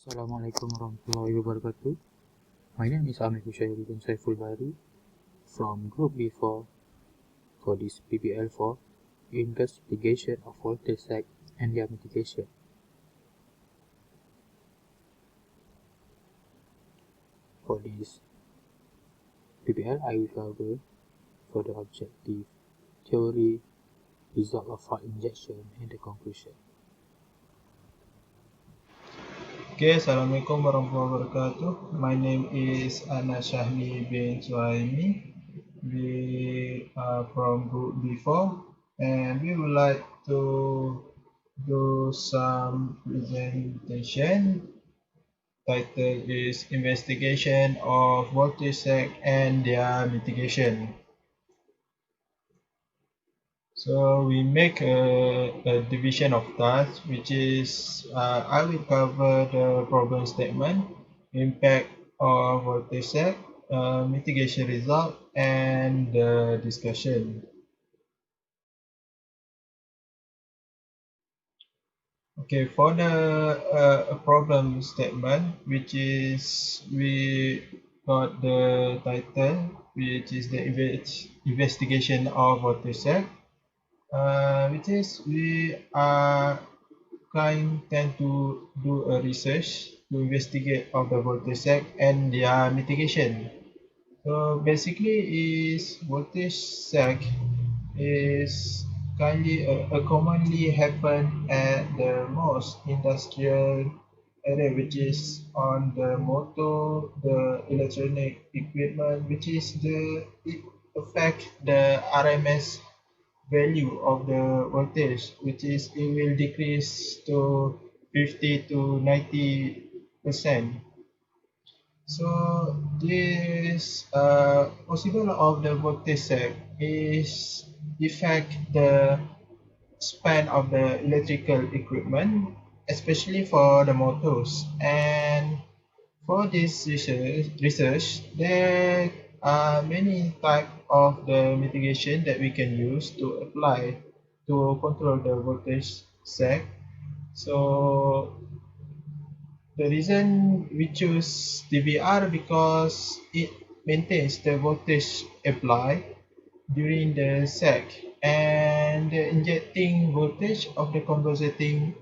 Assalamualaikum warahmatullahi wabarakatuh. My name is Amir Qusyairi and SAIFUL BAHRI from Group B4 for this PBL4 Investigation of Voltage Sag and their Mitigation. For this PBL, I will cover for the objective, theory, result of fault injection, and the conclusion. Okay, Assalamualaikum warahmatullahi wabarakatuh. My name is SYAHMI bin SUHAIMI. We are from Group B4 and we would like to do some presentation. Title is Investigation of Voltage Sag and their Mitigation. So we make a division of tasks, which is I will cover the problem statement, impact of voltage sag, mitigation result, and the discussion. Okay, for the problem statement, which is we got the title, which is the investigation of voltage sag. Which is we are tend to do a research to investigate of the voltage sag and their mitigation. So basically is voltage sag is commonly happen at the most industrial area, which is on the motor, the electronic equipment, which is it affect the RMS value of the voltage, which is it will decrease to 50 to 90%. So this possible of the voltage sag is affect the span of the electrical equipment, especially for the motors. And for this research, there are many types of the mitigation that we can use to apply to control the voltage sag. So the reason we choose DVR because it maintains the voltage applied during the sag and the injecting voltage of the compensating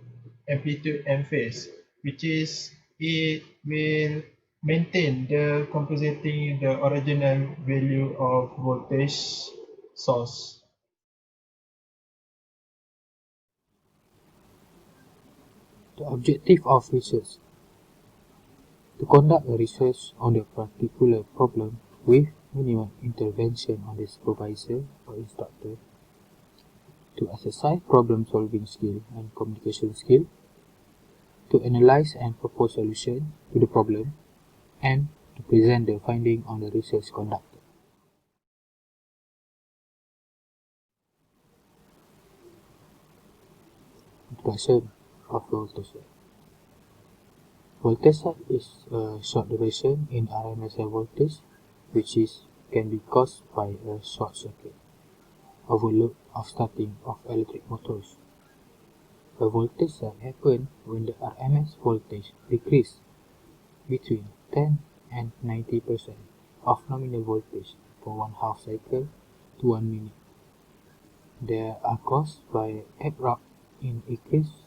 amplitude and phase, which is it will maintain the compensating the original value of voltage source. The objective of research: to conduct a research on a particular problem with minimum intervention on the supervisor or instructor, to exercise problem-solving skill and communication skill, to analyze and propose solution to the problem, and to present the finding on the research conducted. Introduction of voltage sag. Voltage sag is a short duration in RMS voltage, which can be caused by a short circuit, overload of starting of electric motors. A voltage sag happens when the RMS voltage decreases between 10 and 90% of nominal voltage for 1/2 cycle to 1 minute. They are caused by abrupt increases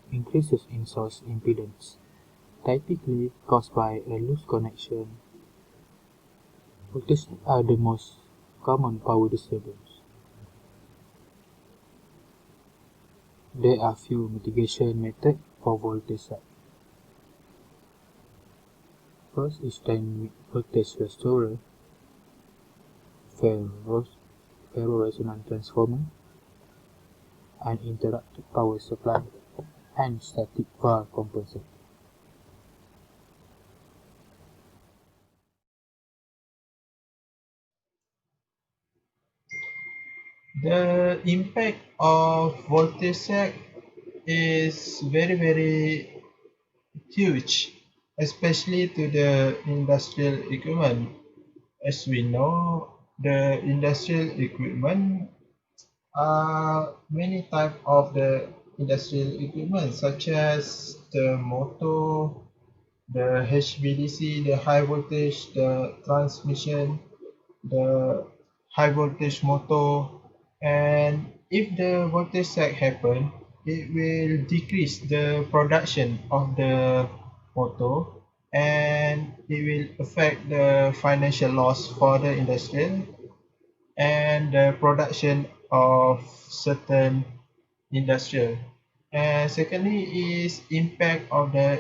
in source impedance, typically caused by a loose connection. Voltage are the most common power disturbance. There are few mitigation methods for voltage sag. First is dynamic voltage restorer, ferro-resonant transformer, uninterrupted power supply, and static var compensator. The impact of voltage sag is very huge, especially to the industrial equipment. As we know, the industrial equipment are many types of the industrial equipment, such as the motor, the HVDC, the high voltage, the transmission, the high voltage motor, and if the voltage sag happen, it will decrease the production of the motor, and it will affect the financial loss for the industrial and the production of certain industrial. And secondly is impact of the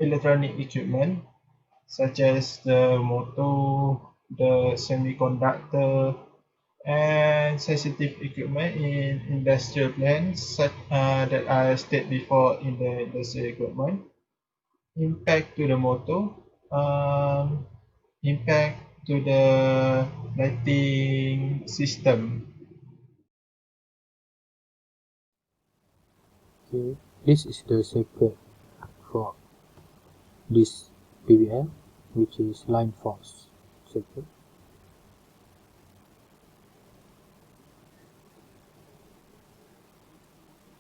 electronic equipment such as the motor, the semiconductor, and sensitive equipment in industrial plants that I stated before in the industrial equipment. Impact to the motor, um, impact to the lighting system. Okay, this is the circuit for this PBL, which is line force circuit.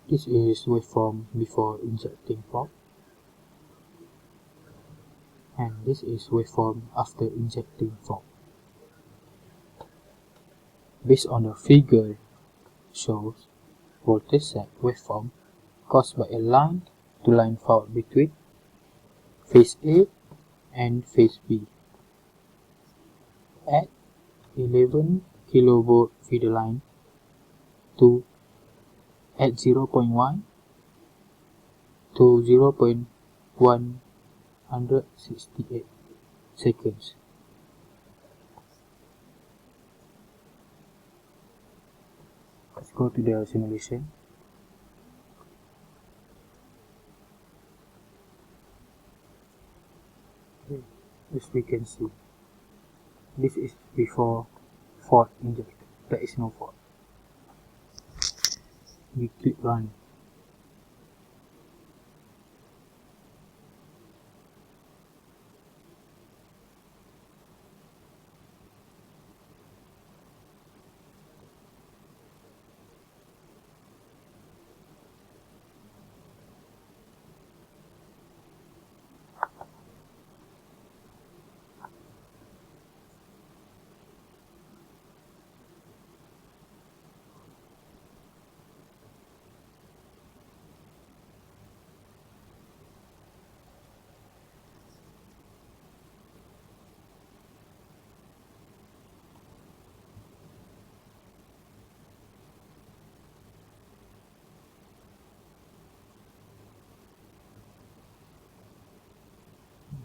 This is waveform before injecting fork, and this is waveform after injecting fork. Based on the figure shows voltage sag waveform caused by a line-to-line fault between phase A and phase B at 11 kV feeder line to at 0.1 to 0.168 seconds. Let's go to the simulation. Okay, as we can see, this is before fault injected. There is no fault. We click run.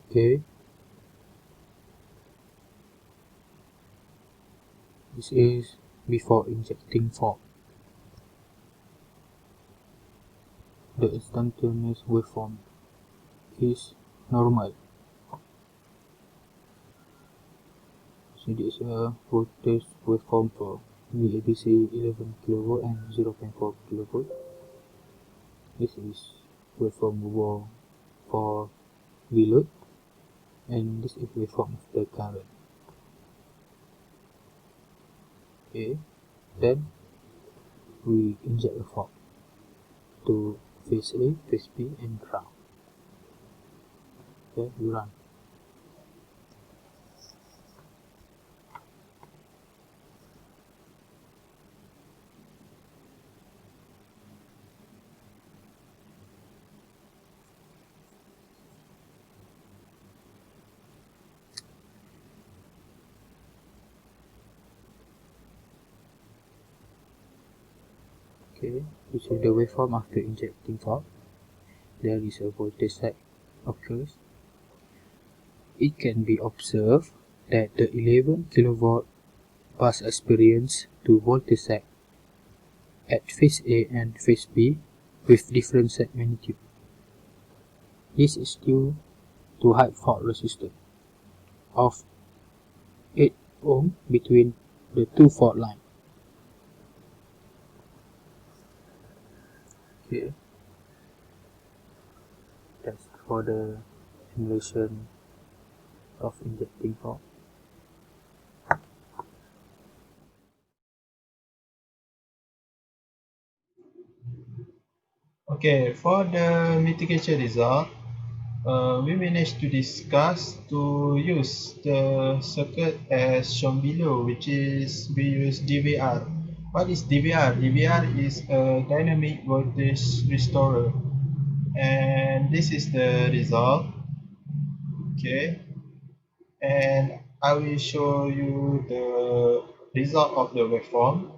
Okay, this is before injecting fork. The instantaneous waveform is normal. So this is a voltage waveform for VABC 11 kV and 0.4 kV. This is waveform for VLOAD, and this is waveform of the current. Okay, then we inject the fork to phase A, phase B, and ground. Okay, we run. Okay, this is the waveform after injecting fork. There is a voltage sag occurs. It can be observed that the 11 kV bus experience to voltage sag at phase A and phase B with different sag magnitude. This is due to high fault resistance of 8 ohm between the two fault lines. Okay, that's for the simulation of injecting fork. Okay, for the mitigation result, we managed to discuss to use the circuit as shown below, which is we use DVR. What is DVR? DVR is a dynamic voltage restorer, and this is the result. Okay, and I will show you the result of the waveform.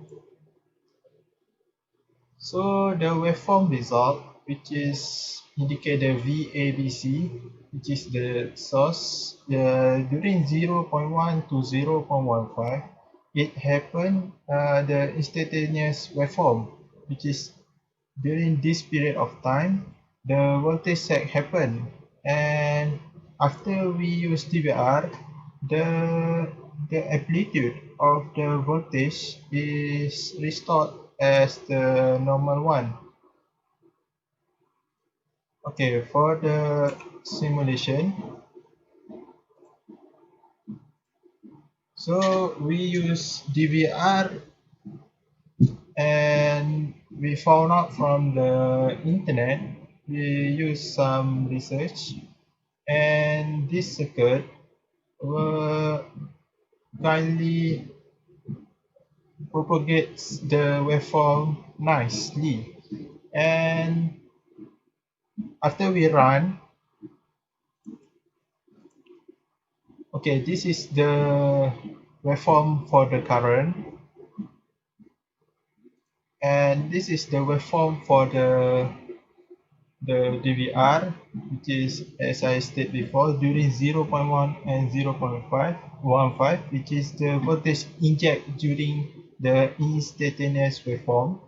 So the waveform result, which is indicator VABC, which is the source, during 0.1 to 0.15, it happened, the instantaneous waveform, which is during this period of time, the voltage sag happened, and after we use DVR, the amplitude of the voltage is restored as the normal one. Okay, for the simulation, so we use DVR, and we found out from the internet. We use some research, and this circuit will kindly propagates the waveform nicely. And after we run, okay, this is the waveform for the current, and this is the waveform for the DVR, which is, as I stated before, during 0.1 and 0.15, which is the voltage inject during the instantaneous waveform.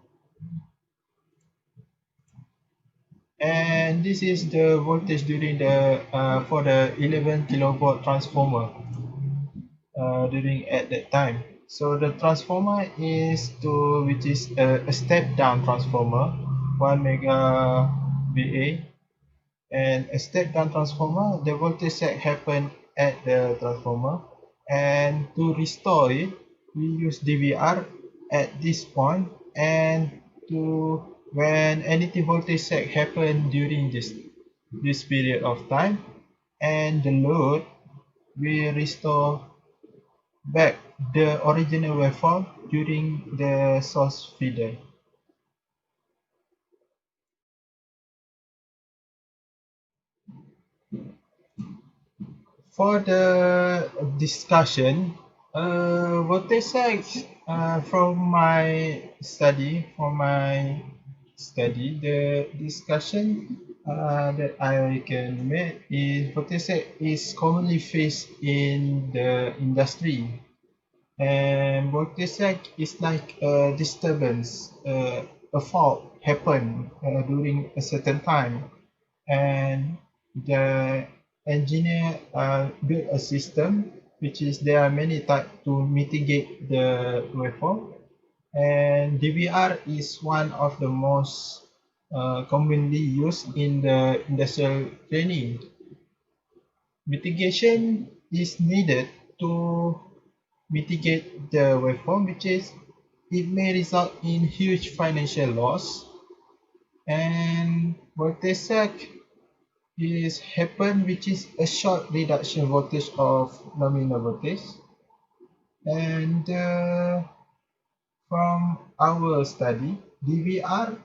And this is the voltage during the for the 11 kilovolt transformer during at that time. So the transformer is which is a step down transformer, 1 mega VA, and a step down transformer, the voltage sag happen at the transformer, and to restore it, we use DVR at this point, and to when anything voltage sag happen during this period of time, and the load, we restore back the original waveform during the source feeder. For the discussion, voltage sag, from my study, the discussion that I can make is voltage sag is commonly faced in the industry, and voltage sag is like a disturbance, a fault happen during a certain time, and the engineer built a system, which is there are many types to mitigate the waveform, and DVR is one of the most commonly used in the industrial training. Mitigation is needed to mitigate the waveform, which is it may result in huge financial loss, and voltage sag is happen, which is a short reduction voltage of nominal voltage, and from our study, DVR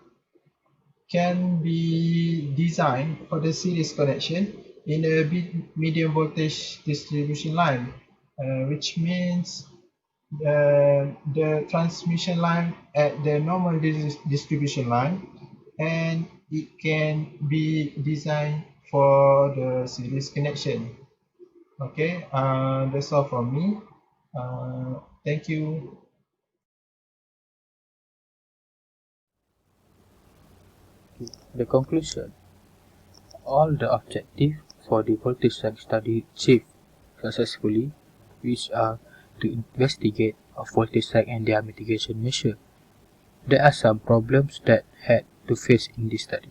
can be designed for the series connection in a medium voltage distribution line, which means the transmission line at the normal distribution line, and it can be designed for the series connection. Okay, that's all from me. Thank you. The conclusion: all the objectives for the voltage sag study achieved successfully, which are to investigate of voltage sag and their mitigation measure. There are some problems that had to face in this study.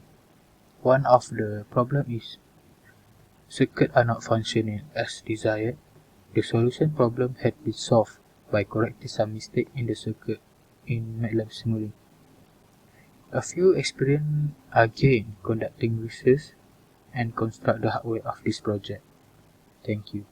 One of the problems is circuits are not functioning as desired. The solution problem had been solved by correcting some mistake in the circuit in MATLAB simulator. A few experiences are gained conducting research and construct the hardware of this project. Thank you.